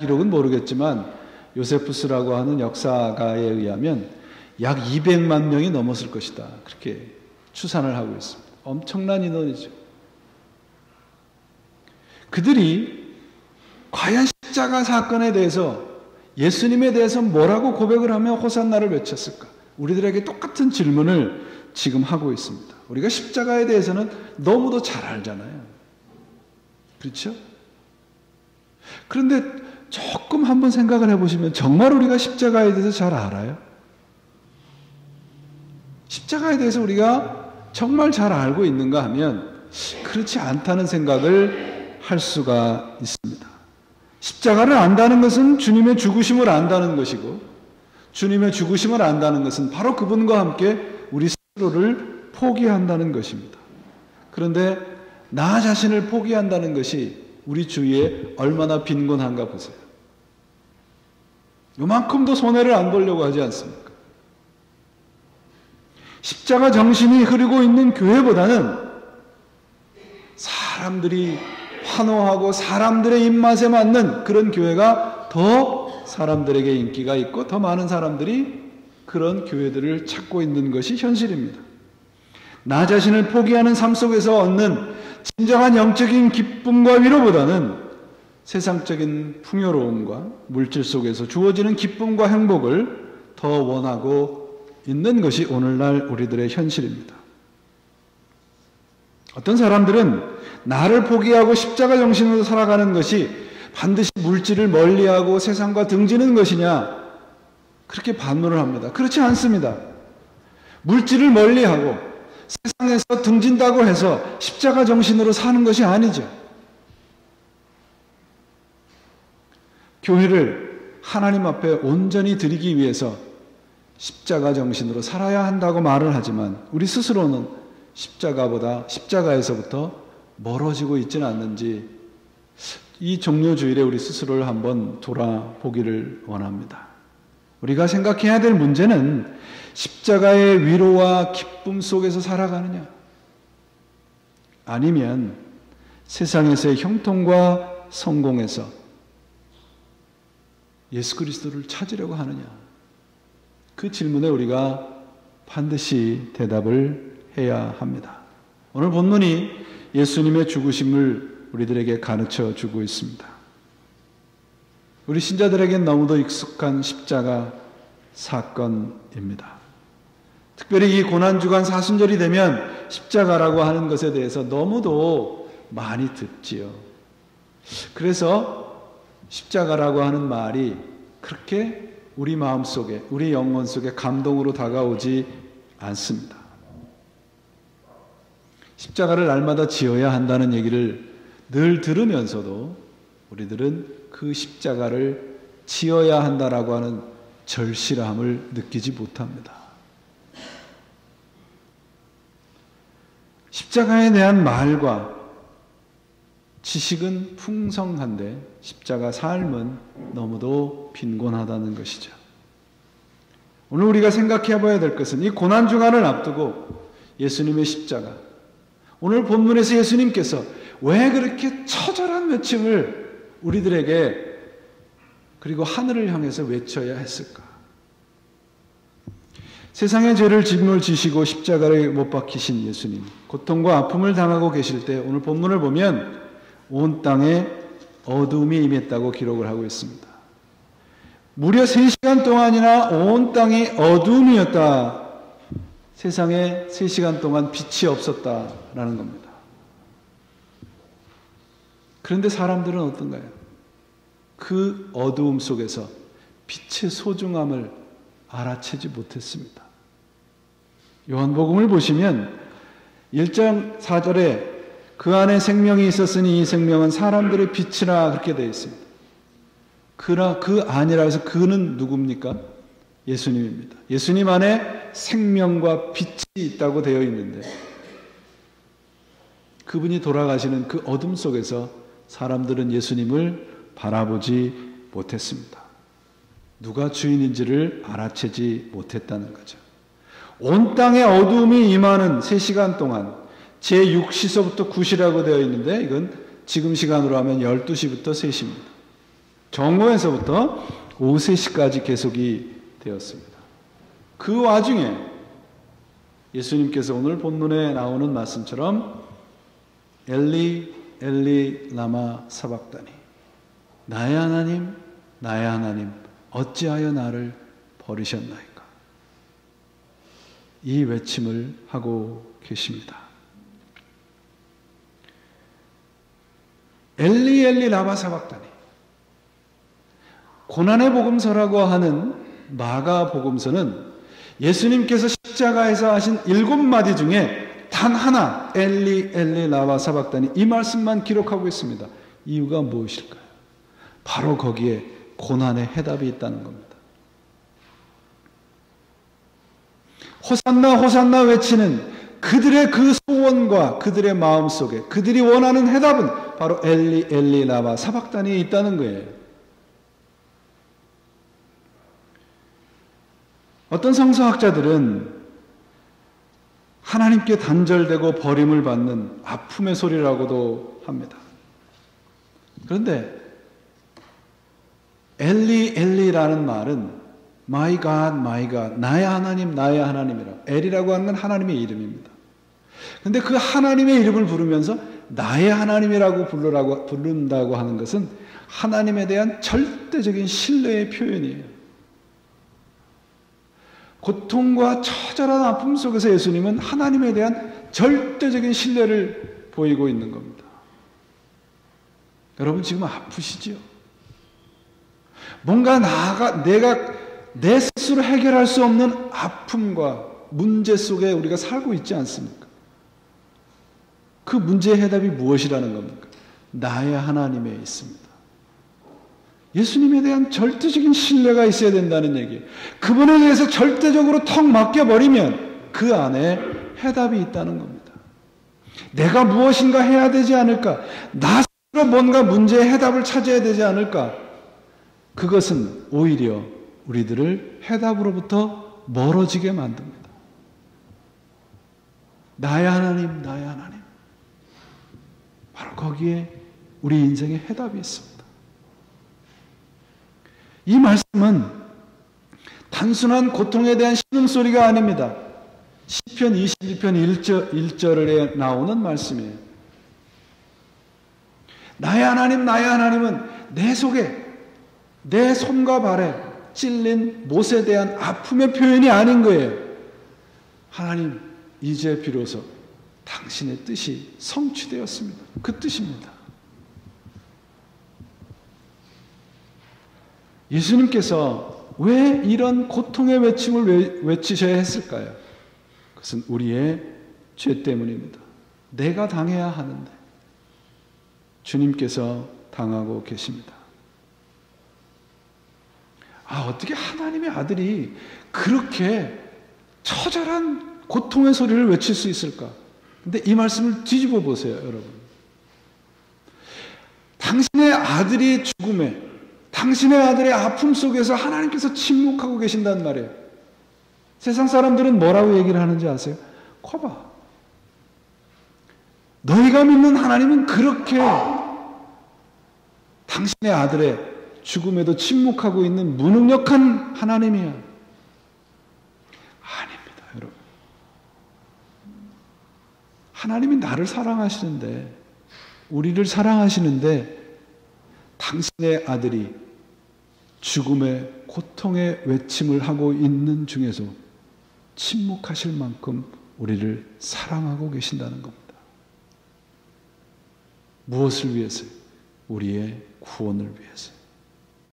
기록은 모르겠지만 요세푸스라고 하는 역사가에 의하면 약 200만 명이 넘었을 것이다. 그렇게 추산을 하고 있습니다. 엄청난 인원이죠. 그들이 과연 십자가 사건에 대해서 예수님에 대해서 뭐라고 고백을 하며 호산나를 외쳤을까? 우리들에게 똑같은 질문을 지금 하고 있습니다. 우리가 십자가에 대해서는 너무도 잘 알잖아요. 그렇죠? 그런데 조금 한번 생각을 해보시면 정말 우리가 십자가에 대해서 잘 알아요? 십자가에 대해서 우리가 정말 잘 알고 있는가 하면 그렇지 않다는 생각을 할 수가 있습니다. 십자가를 안다는 것은 주님의 죽으심을 안다는 것이고, 주님의 죽으심을 안다는 것은 바로 그분과 함께 우리 스스로를 포기한다는 것입니다. 그런데 나 자신을 포기한다는 것이 우리 주위에 얼마나 빈곤한가 보세요. 요만큼도 손해를 안 보려고 하지 않습니까? 십자가 정신이 흐르고 있는 교회보다는 사람들이 환호하고 사람들의 입맛에 맞는 그런 교회가 더 사람들에게 인기가 있고 더 많은 사람들이 그런 교회들을 찾고 있는 것이 현실입니다. 나 자신을 포기하는 삶 속에서 얻는 진정한 영적인 기쁨과 위로보다는 세상적인 풍요로움과 물질 속에서 주어지는 기쁨과 행복을 더 원하고 있는 것이 오늘날 우리들의 현실입니다. 어떤 사람들은 나를 포기하고 십자가 정신으로 살아가는 것이 반드시 물질을 멀리하고 세상과 등지는 것이냐, 그렇게 반문을 합니다. 그렇지 않습니다. 물질을 멀리하고 세상에서 등진다고 해서 십자가 정신으로 사는 것이 아니죠. 교회를 하나님 앞에 온전히 드리기 위해서 십자가 정신으로 살아야 한다고 말을 하지만 우리 스스로는 십자가에서부터 멀어지고 있지는 않는지 이 종료주일에 우리 스스로를 한번 돌아보기를 원합니다. 우리가 생각해야 될 문제는 십자가의 위로와 기쁨 속에서 살아가느냐, 아니면 세상에서의 형통과 성공에서 예수 그리스도를 찾으려고 하느냐, 그 질문에 우리가 반드시 대답을 해야 합니다. 오늘 본문이 예수님의 죽으심을 우리들에게 가르쳐 주고 있습니다. 우리 신자들에겐 너무도 익숙한 십자가 사건입니다. 특별히 이 고난주간 사순절이 되면 십자가라고 하는 것에 대해서 너무도 많이 듣지요. 그래서 십자가라고 하는 말이 그렇게 우리 마음속에, 우리 영혼 속에 감동으로 다가오지 않습니다. 십자가를 날마다 지어야 한다는 얘기를 늘 들으면서도 우리들은 그 십자가를 지어야 한다라고 하는 절실함을 느끼지 못합니다. 십자가에 대한 말과 지식은 풍성한데 십자가 삶은 너무도 빈곤하다는 것이죠. 오늘 우리가 생각해 봐야 될 것은 이 고난주간을 앞두고 예수님의 십자가, 오늘 본문에서 예수님께서 왜 그렇게 처절한 외침을 우리들에게 그리고 하늘을 향해서 외쳐야 했을까? 세상의 죄를 짐을 지시고 십자가를 못 박히신 예수님, 고통과 아픔을 당하고 계실 때 오늘 본문을 보면 온 땅에 어둠이 임했다고 기록을 하고 있습니다. 무려 3시간 동안이나 온 땅이 어둠이었다. 세상에 3시간 동안 빛이 없었다라는 겁니다. 그런데 사람들은 어떤가요? 그 어두움 속에서 빛의 소중함을 알아채지 못했습니다. 요한복음을 보시면 1장 4절에 그 안에 생명이 있었으니 이 생명은 사람들의 빛이라 그렇게 되어 있습니다. 그러나 그 안이라 해서 그는 누굽니까? 예수님입니다. 예수님 안에 생명과 빛이 있다고 되어 있는데 그분이 돌아가시는 그 어둠 속에서 사람들은 예수님을 바라보지 못했습니다. 누가 주인인지를 알아채지 못했다는 거죠. 온 땅에 어둠이 임하는 3시간 동안 제6시서부터 9시라고 되어 있는데 이건 지금 시간으로 하면 12시부터 3시입니다. 정오에서부터 오후 3시까지 계속이 되었습니다. 그 와중에 예수님께서 오늘 본문에 나오는 말씀처럼 엘리 엘리 라마 사박다니, 나의 하나님 나의 하나님 어찌하여 나를 버리셨나이까, 이 외침을 하고 계십니다. 엘리 엘리 라마 사박다니, 고난의 복음서라고 하는 마가복음서는 예수님께서 십자가에서 하신 7마디 중에 단 하나, 엘리 엘리 라마 사박다니, 이 말씀만 기록하고 있습니다. 이유가 무엇일까요? 바로 거기에 고난의 해답이 있다는 겁니다. 호산나 호산나 외치는 그들의 그 소원과 그들의 마음속에 그들이 원하는 해답은 바로 엘리 엘리 라마 사박다니에 있다는 거예요. 어떤 성서학자들은 하나님께 단절되고 버림을 받는 아픔의 소리라고도 합니다. 그런데 엘리 엘리라는 말은 My God, my God, 나의 하나님, 나의 하나님이라고. 엘이라고 하는 건 하나님의 이름입니다. 그런데 그 하나님의 이름을 부르면서 나의 하나님이라고 부른다고 하는 것은 하나님에 대한 절대적인 신뢰의 표현이에요. 고통과 처절한 아픔 속에서 예수님은 하나님에 대한 절대적인 신뢰를 보이고 있는 겁니다. 여러분 지금 아프시죠? 뭔가 내가 내 스스로 해결할 수 없는 아픔과 문제 속에 우리가 살고 있지 않습니까? 그 문제의 해답이 무엇이라는 겁니까? 나의 하나님에 있습니다. 예수님에 대한 절대적인 신뢰가 있어야 된다는 얘기예요. 그분에 대해서 절대적으로 턱 막혀버리면 그 안에 해답이 있다는 겁니다. 내가 무엇인가 해야 되지 않을까? 나 스스로 뭔가 문제의 해답을 찾아야 되지 않을까? 그것은 오히려 우리들을 해답으로부터 멀어지게 만듭니다. 나의 하나님, 나의 하나님. 바로 거기에 우리 인생의 해답이 있습니다. 이 말씀은 단순한 고통에 대한 신음소리가 아닙니다. 시편 21편 1절에 나오는 말씀이에요. 나의 하나님, 나의 하나님은 내 속에, 내 손과 발에 찔린 못에 대한 아픔의 표현이 아닌 거예요. 하나님, 이제 비로소 당신의 뜻이 성취되었습니다. 그 뜻입니다. 예수님께서 왜 이런 고통의 외침을 외치셔야 했을까요? 그것은 우리의 죄 때문입니다. 내가 당해야 하는데 주님께서 당하고 계십니다. 어떻게 하나님의 아들이 그렇게 처절한 고통의 소리를 외칠 수 있을까? 근데 이 말씀을 뒤집어 보세요, 여러분. 당신의 아들이 죽음에, 당신의 아들의 아픔 속에서 하나님께서 침묵하고 계신단 말이에요. 세상 사람들은 뭐라고 얘기를 하는지 아세요? 거봐, 너희가 믿는 하나님은 그렇게 당신의 아들의 죽음에도 침묵하고 있는 무능력한 하나님이야. 아닙니다, 여러분. 하나님이 나를 사랑하시는데, 우리를 사랑하시는데 당신의 아들이 죽음의 고통의 외침을 하고 있는 중에서 침묵하실 만큼 우리를 사랑하고 계신다는 겁니다. 무엇을 위해서요? 우리의 구원을 위해서.